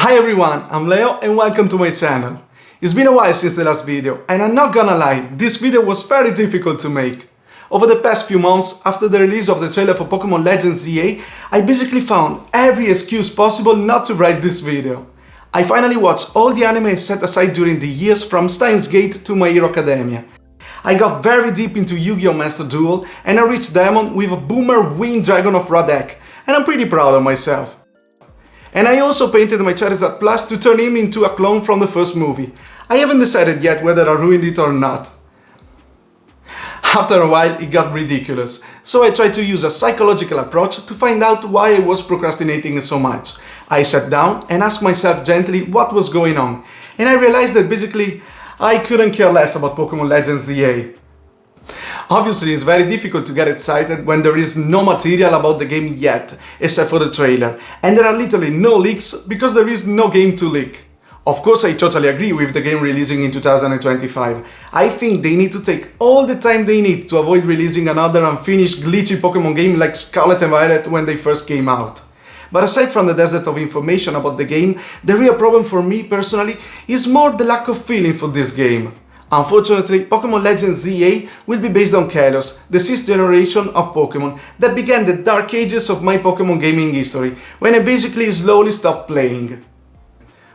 Hi everyone, I'm Leo and welcome to my channel. It's been a while since the last video and I'm not gonna lie, this video was very difficult to make. Over the past few months, after the release of the trailer for Pokémon Legends ZA, I basically found every excuse possible not to write this video. I finally watched all the anime set aside during the years from Steins Gate to My Hero Academia. I got very deep into Yu-Gi-Oh! Master Duel and I reached Diamond with a Boomer Winged Dragon of Ra deck, and I'm pretty proud of myself. And I also painted my Charizard plush to turn him into a clone from the first movie. I haven't decided yet whether I ruined it or not. After a while it got ridiculous, so I tried to use a psychological approach to find out why I was procrastinating so much. I sat down and asked myself gently what was going on, and I realized that basically I couldn't care less about Pokémon Legends ZA. Obviously, it's very difficult to get excited when there is no material about the game yet, except for the trailer, and there are literally no leaks because there is no game to leak. Of course, I totally agree with the game releasing in 2025. I think they need to take all the time they need to avoid releasing another unfinished glitchy Pokémon game like Scarlet and Violet when they first came out. But aside from the desert of information about the game, the real problem for me personally is more the lack of feeling for this game. Unfortunately, Pokémon Legends ZA will be based on Kalos, the 6th generation of Pokémon that began the dark ages of my Pokémon gaming history, when I basically slowly stopped playing.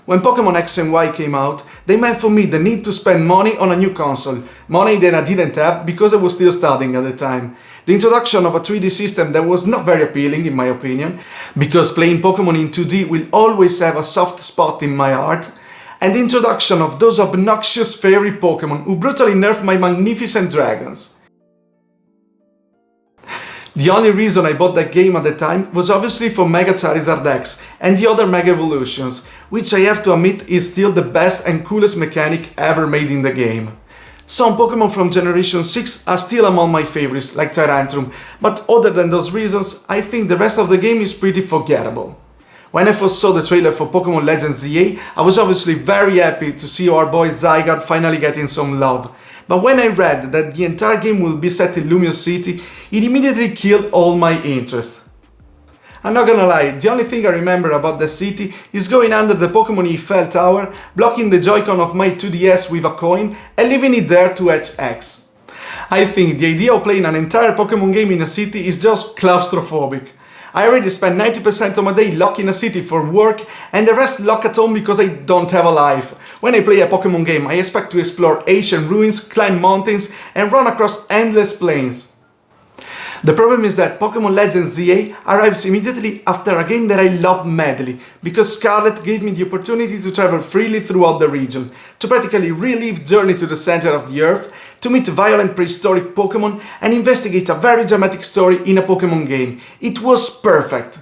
When Pokémon X and Y came out, they meant for me the need to spend money on a new console, money that I didn't have because I was still studying at the time. The introduction of a 3D system that was not very appealing in my opinion, because playing Pokémon in 2D will always have a soft spot in my heart, and the introduction of those obnoxious fairy Pokémon who brutally nerfed my magnificent dragons. The only reason I bought that game at the time was obviously for Mega Charizard X and the other Mega Evolutions, which I have to admit is still the best and coolest mechanic ever made in the game. Some Pokémon from Generation 6 are still among my favorites, like Tyrantrum, but other than those reasons, I think the rest of the game is pretty forgettable. When I first saw the trailer for Pokémon Legends ZA, I was obviously very happy to see our boy Zygarde finally getting some love. But when I read that the entire game will be set in Lumios City, it immediately killed all my interest. I'm not gonna lie, the only thing I remember about the city is going under the Pokémon Eiffel Tower, blocking the Joy-Con of my 2DS with a coin and leaving it there to etch X. I think the idea of playing an entire Pokémon game in a city is just claustrophobic. I already spend 90% of my day locked in a city for work and the rest locked at home because I don't have a life. When I play a Pokémon game, I expect to explore ancient ruins, climb mountains and run across endless plains. The problem is that Pokémon Legends ZA arrives immediately after a game that I love madly, because Scarlet gave me the opportunity to travel freely throughout the region, to practically relive Journey to the Center of the Earth, to meet violent prehistoric Pokémon and investigate a very dramatic story in a Pokémon game. It was perfect.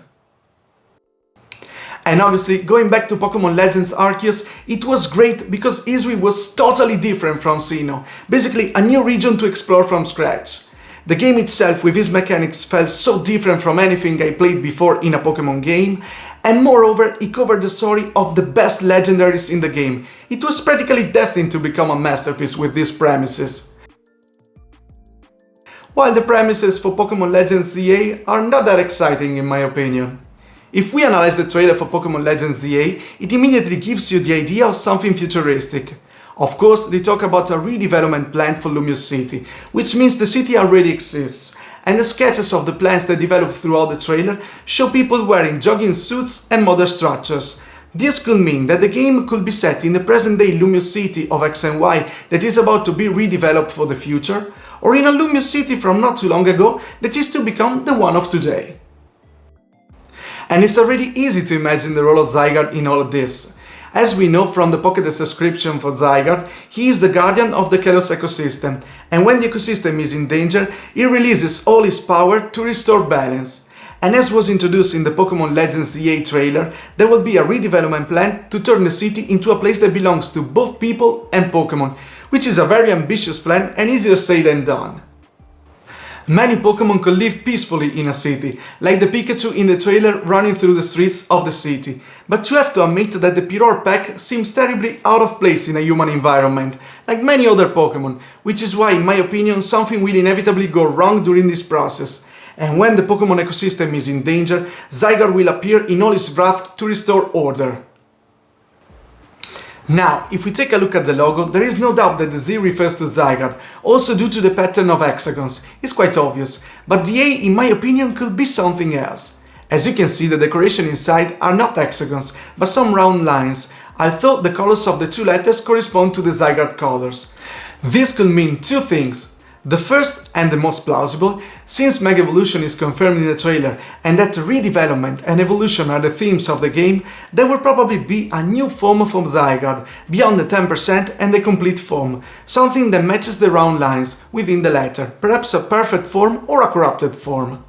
And obviously, going back to Pokémon Legends Arceus, it was great because Isui was totally different from Sinnoh, basically a new region to explore from scratch. The game itself with its mechanics felt so different from anything I played before in a Pokémon game, and moreover it covered the story of the best legendaries in the game. It was practically destined to become a masterpiece with these premises. While the premises for Pokémon Legends ZA are not that exciting in my opinion. If we analyze the trailer for Pokémon Legends ZA, it immediately gives you the idea of something futuristic. Of course, they talk about a redevelopment plan for Lumios City, which means the city already exists, and the sketches of the plans that develop throughout the trailer show people wearing jogging suits and modern structures. This could mean that the game could be set in the present-day Lumios City of X and Y that is about to be redeveloped for the future, or in a Lumios City from not too long ago that is to become the one of today. And it's already easy to imagine the role of Zygarde in all of this. As we know from the Pokédex description for Zygarde, he is the guardian of the Kalos ecosystem, and when the ecosystem is in danger, he releases all his power to restore balance. And as was introduced in the Pokémon Legends ZA trailer, there will be a redevelopment plan to turn the city into a place that belongs to both people and Pokémon, which is a very ambitious plan and easier said than done. Many Pokémon could live peacefully in a city, like the Pikachu in the trailer running through the streets of the city, but you have to admit that the Pyroar pack seems terribly out of place in a human environment, like many other Pokémon, which is why in my opinion something will inevitably go wrong during this process. And when the Pokémon ecosystem is in danger, Zygarde will appear in all his wrath to restore order. Now, if we take a look at the logo, there is no doubt that the Z refers to Zygarde, also due to the pattern of hexagons. It's quite obvious, but the A, in my opinion, could be something else. As you can see, the decoration inside are not hexagons, but some round lines. I thought the colors of the two letters correspond to the Zygarde colors. This could mean two things. The first, and the most plausible, since Mega Evolution is confirmed in the trailer and that redevelopment and evolution are the themes of the game, there will probably be a new form from Zygarde, beyond the 10% and the complete form, something that matches the round lines within the letter, perhaps a perfect form or a corrupted form.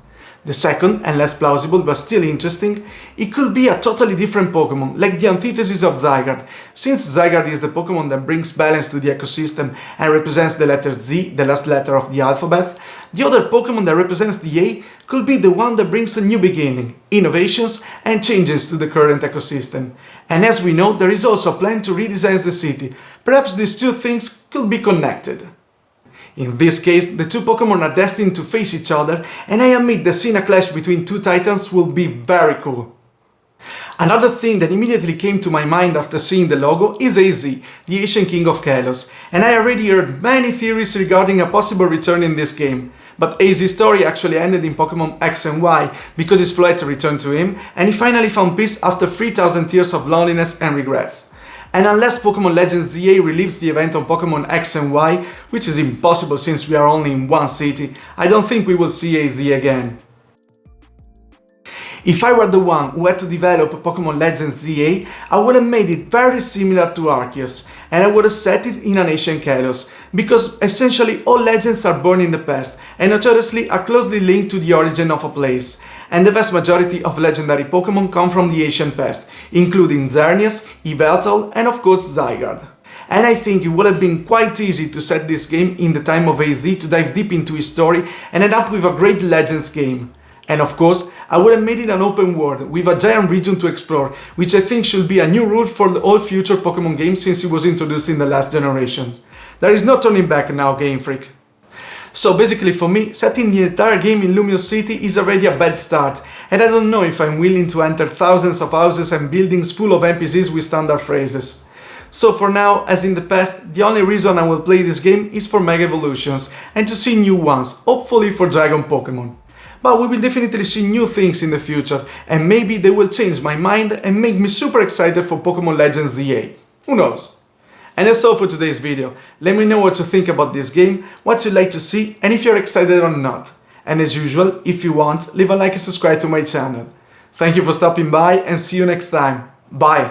The second, and less plausible but still interesting, it could be a totally different Pokémon, like the antithesis of Zygarde. Since Zygarde is the Pokémon that brings balance to the ecosystem and represents the letter Z, the last letter of the alphabet, the other Pokémon that represents the A could be the one that brings a new beginning, innovations and changes to the current ecosystem. And as we know, there is also a plan to redesign the city. Perhaps these two things could be connected. In this case, the two Pokémon are destined to face each other, and I admit that seeing a clash between two titans will be very cool. Another thing that immediately came to my mind after seeing the logo is AZ, the Ancient King of Kalos, and I already heard many theories regarding a possible return in this game. But AZ's story actually ended in Pokémon X and Y because his Floette returned to him, and he finally found peace after 3000 years of loneliness and regrets. And unless Pokémon Legends ZA relieves the event on Pokémon X and Y, which is impossible since we are only in one city, I don't think we will see AZ again. If I were the one who had to develop Pokémon Legends ZA, I would have made it very similar to Arceus, and I would have set it in an ancient Kalos, because essentially all legends are born in the past, and notoriously are closely linked to the origin of a place, and the vast majority of legendary Pokémon come from the ancient past, including Xerneas, Yveltal, and of course Zygarde. And I think it would have been quite easy to set this game in the time of AZ to dive deep into his story and end up with a great Legends game. And of course, I would have made it an open world, with a giant region to explore, which I think should be a new rule for all future Pokémon games since it was introduced in the last generation. There is no turning back now, Game Freak. So basically for me, setting the entire game in Lumios City is already a bad start, and I don't know if I'm willing to enter thousands of houses and buildings full of NPCs with standard phrases. So for now, as in the past, the only reason I will play this game is for Mega Evolutions, and to see new ones, hopefully for Dragon Pokémon. But we will definitely see new things in the future, and maybe they will change my mind and make me super excited for Pokémon Legends ZA. Who knows? And that's all for today's video. Let me know what you think about this game, what you'd like to see, and if you're excited or not. And as usual, if you want, leave a like and subscribe to my channel. Thank you for stopping by, and see you next time. Bye!